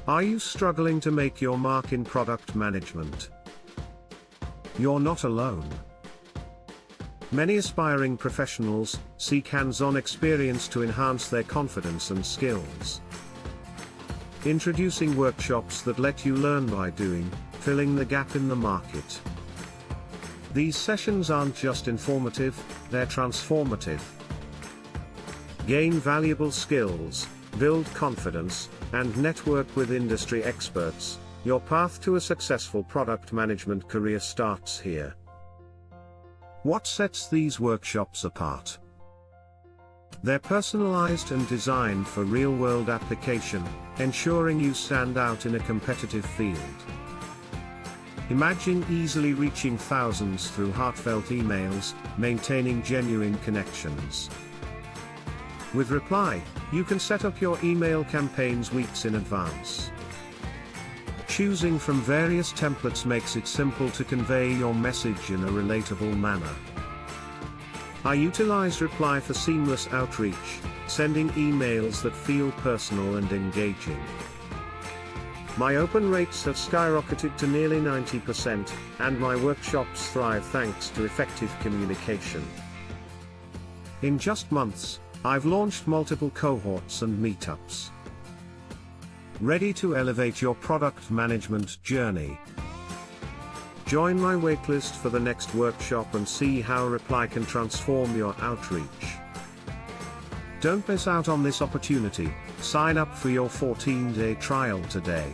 Are you struggling to make your mark in product management? You're not alone. Many aspiring professionals seek hands-on experience to enhance their confidence and skills. Introducing workshops that let you learn by doing, filling the gap in the market. These sessions aren't just informative, they're transformative. Gain valuable skills, build confidence, and network with industry experts. Your path to a successful product management career starts here. What sets these workshops apart? They're personalized and designed for real-world application, ensuring you stand out in a competitive field. Imagine easily reaching thousands through heartfelt emails, maintaining genuine connections. With Reply, you can set up your email campaigns weeks in advance. Choosing from various templates makes it simple to convey your message in a relatable manner. I utilize Reply for seamless outreach, sending emails that feel personal and engaging. My open rates have skyrocketed to nearly 90%, and my workshops thrive thanks to effective communication. In just months, I've launched multiple cohorts and meetups. Ready to elevate your product management journey? Join my waitlist for the next workshop and see how Reply can transform your outreach. Don't miss out on this opportunity. Sign up for your 14-day trial today.